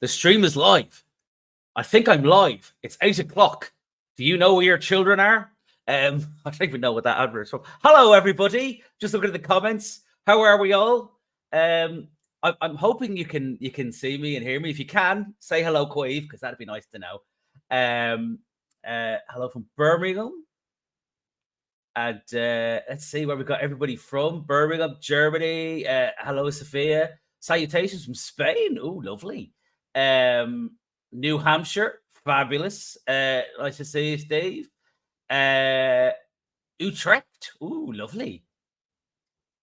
The stream is live. I think I'm live. It's 8 o'clock. Do you know where your children are? I don't even know what that advert is from. Hello, everybody. Just looking at the comments. How are we all? I'm hoping you can see me and hear me. If you can, say hello, Quave, because that'd be nice to know. Hello from Birmingham. And let's see where we got everybody from. Birmingham, Germany. Hello, Sophia. Salutations from Spain. Oh, lovely. New Hampshire. Fabulous. Nice to see you, Steve. Utrecht. Oh, lovely.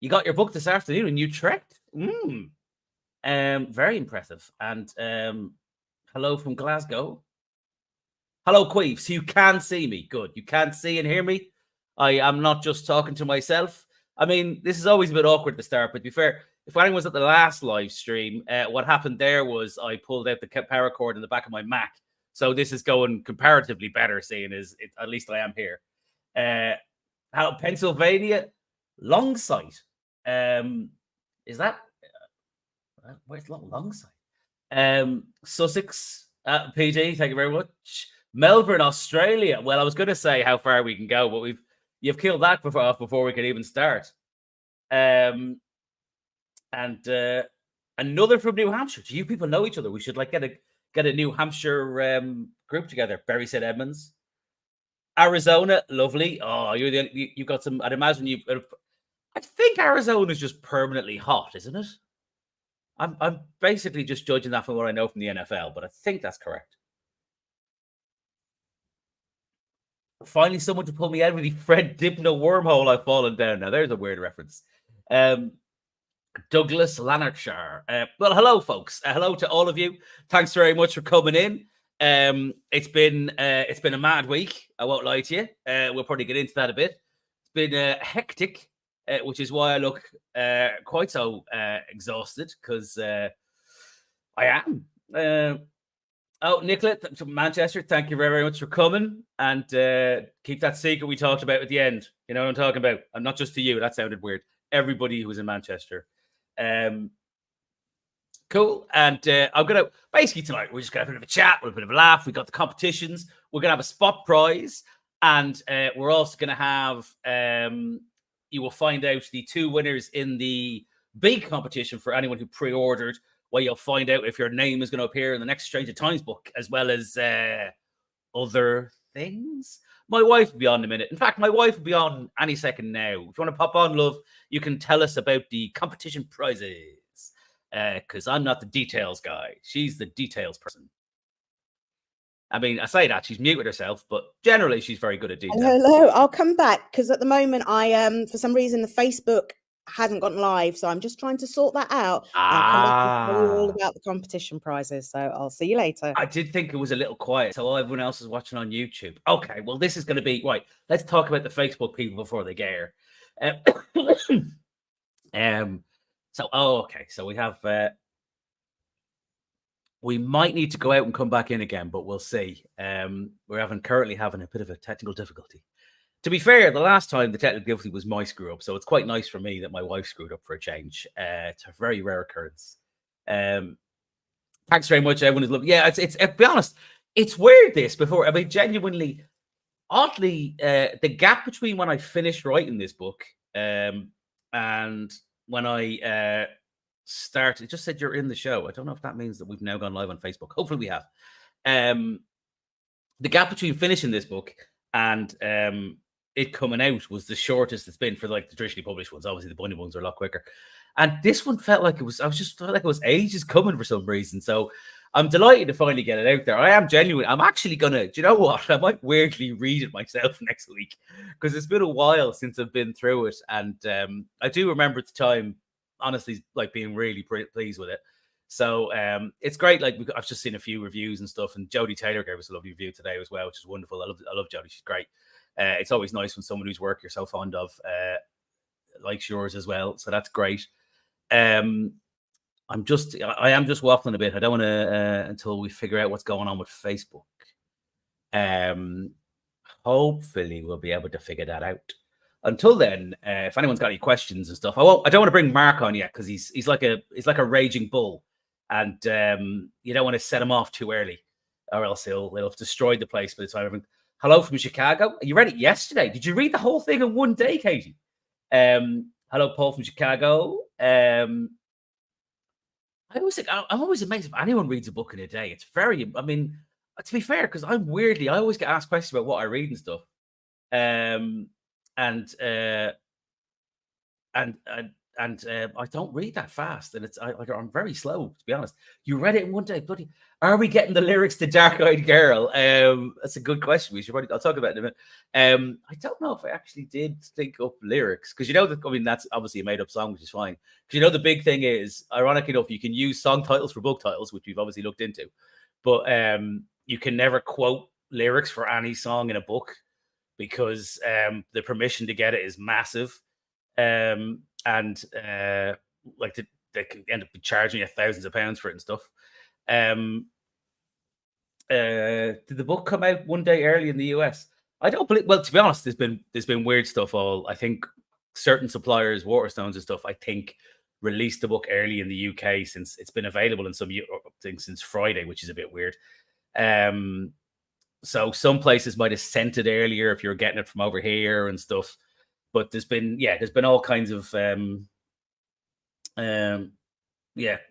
You got your book this afternoon in Utrecht. Very impressive. And hello from Glasgow. Hello, Queef. So you can see me. Good. You can see and hear me. I am not just talking to myself. I mean, this is always a bit awkward to start, but to be fair, if anyone was at the last live stream, what happened there was I pulled out the power cord in the back of my Mac. So this is going comparatively better, seeing as at least I am here. How Pennsylvania, Longsight. Is that where's Longsight? Sussex, PD. Thank you very much. Melbourne, Australia. Well, I was going to say how far we can go, but you've killed that before we could even start. And another from New Hampshire. Do you people know each other? We should get a New Hampshire group together. Barry said Edmonds. Arizona, lovely. Oh, you got some. I'd imagine you. I think Arizona is just permanently hot, isn't it? I'm basically just judging that from what I know from the NFL, but I think that's correct. Finally, someone to pull me out of the Fred Dibno wormhole I've fallen down. Now, there's a weird reference. Douglas Lanarkshire. Well, hello, folks. Hello to all of you. Thanks very much for coming in. It's been a mad week. I won't lie to you. We'll probably get into that a bit. It's been hectic, which is why I look quite so exhausted, because I am. Nicola from Manchester, thank you very, very much for coming, and keep that secret we talked about at the end. You know what I'm talking about. I'm not just to you. That sounded weird. Everybody who was in Manchester. Cool. And I'm going to, basically tonight, we're just going to have a bit of a chat, a bit of a laugh. We got the competitions. We're going to have a spot prize. And we're also going to have, you will find out the two winners in the big competition for anyone who pre-ordered, where you'll find out if your name is going to appear in the next Stranger Times book, as well as other things. My wife will be on in a minute. In fact, my wife will be on any second now. If you want to pop on, love, you can tell us about the competition prizes. Because I'm not the details guy. She's the details person. I mean, I say that she's muted herself, but generally she's very good at details. Hello, I'll come back because at the moment I for some reason the Facebook hasn't gone live, so I'm just trying to sort that out. I'll come back and tell you all about the competition prizes. So I'll see you later. I did think it was a little quiet, so everyone else is watching on YouTube. Okay, well, this is going to be right. Let's talk about the Facebook people before they get here. So we have. We might need to go out and come back in again, but we'll see. We're currently having a bit of a technical difficulty. To be fair, the last time the technical difficulty was my screw up, so it's quite nice for me that my wife screwed up for a change. It's a very rare occurrence. Thanks very much, everyone is lovely. Yeah, it's to be honest, it's weird this before. I mean, genuinely, oddly, the gap between when I finished writing this book and when I started, it just said you're in the show. I don't know if that means that we've now gone live on Facebook. Hopefully we have. The gap between finishing this book and it coming out was the shortest it's been for like the traditionally published ones. Obviously, the binding ones are a lot quicker. And this one felt like it was, felt like it was ages coming for some reason. So I'm delighted to finally get it out there. I am genuine. I'm actually going to, do you know what? I might weirdly read it myself next week because it's been a while since I've been through it. And I do remember at the time, honestly, like being really pleased with it. So it's great. Like I've just seen a few reviews and stuff, and Jodie Taylor gave us a lovely review today as well, which is wonderful. I love Jodie. She's great. It's always nice when someone whose work you're so fond of likes yours as well. So that's great. I am just waffling a bit. I don't want to until we figure out what's going on with Facebook. Hopefully we'll be able to figure that out. Until then, if anyone's got any questions and stuff, I don't want to bring Mark on yet because he's like a raging bull, and you don't want to set them off too early, or else they'll have destroyed the place by the time everyone. Hello from Chicago. You read it yesterday? Did you read the whole thing in one day, Katie? Hello, Paul from Chicago. I'm always amazed if anyone reads a book in a day. It's very, I mean, to be fair, because I always get asked questions about what I read and stuff. I don't read that fast, and I'm very slow, to be honest. You read it in one day, bloody. Are we getting the lyrics to "Dark Eyed Girl"? That's a good question. I'll talk about it in a minute. I don't know if I actually did think up lyrics, because that's obviously a made-up song, which is fine. Because the big thing is, ironically enough, you can use song titles for book titles, which we've obviously looked into, but you can never quote lyrics for any song in a book, because the permission to get it is massive. They can end up charging you thousands of pounds for it and stuff. Did the book come out one day early in the US? I don't believe. Well, to be honest, there's been weird stuff. I think certain suppliers, Waterstones and stuff, I think released the book early in the UK, since it's been available in some things since Friday, which is a bit weird. So some places might have sent it earlier if you're getting it from over here and stuff. But there's been all kinds of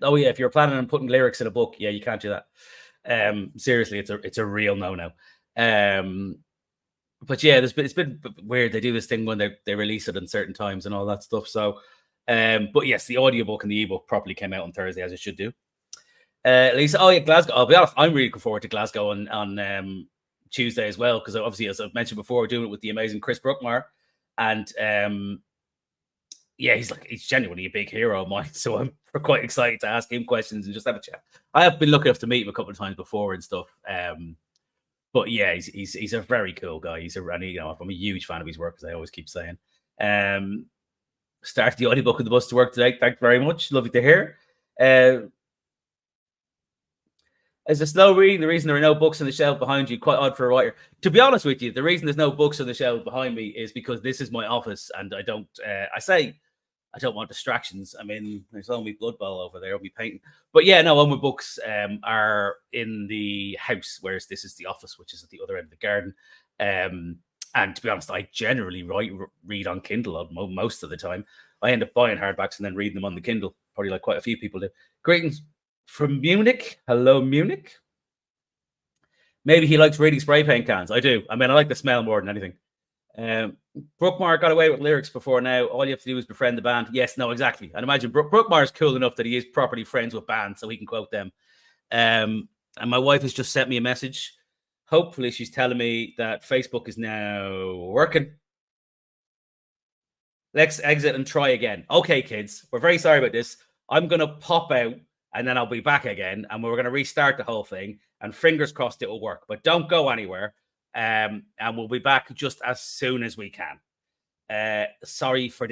Oh yeah, if you're planning on putting lyrics in a book, you can't do that. Seriously, it's a real no-no. But yeah, it's been weird. They do this thing when they release it in certain times and all that stuff. So but yes, the audiobook and the ebook properly came out on Thursday, as it should do. Lisa, Glasgow. I'll be honest, I'm really looking forward to Glasgow on Tuesday as well, because obviously, as I've mentioned before, we're doing it with the amazing Chris Brookmar. And he's genuinely a big hero of mine, so I'm quite excited to ask him questions and just have a chat. I have been lucky enough to meet him a couple of times before and stuff. But yeah, he's a very cool guy. I'm a huge fan of his work, as I always keep saying. Start the audiobook on the bus to work today. Thank you very much. Lovely to hear. Is a slow reading the reason there are no books on the shelf behind you? Quite odd for a writer. To be honest with you, the reason there's no books on the shelf behind me is because this is my office, and I don't want distractions. I mean, there's only blood bowl over there. I'll be painting. But yeah, no, all my books are in the house, whereas this is the office, which is at the other end of the garden. And to be honest, I generally read on Kindle most of the time. I end up buying hardbacks and then reading them on the Kindle, probably like quite a few people do. Greetings from Munich. Hello, Munich. Maybe he likes reading spray paint cans. I do. I mean, I like the smell more than anything. Brookmar got away with lyrics before now. All you have to do is befriend the band. Yes, no, exactly. And imagine Brookmar is cool enough that he is properly friends with bands, so he can quote them. And my wife has just sent me a message. Hopefully, she's telling me that Facebook is now working. Let's exit and try again. Okay, kids, we're very sorry about this. I'm going to pop out, and then I'll be back again, and we're going to restart the whole thing, and fingers crossed it will work. But don't go anywhere, and we'll be back just as soon as we can. Sorry for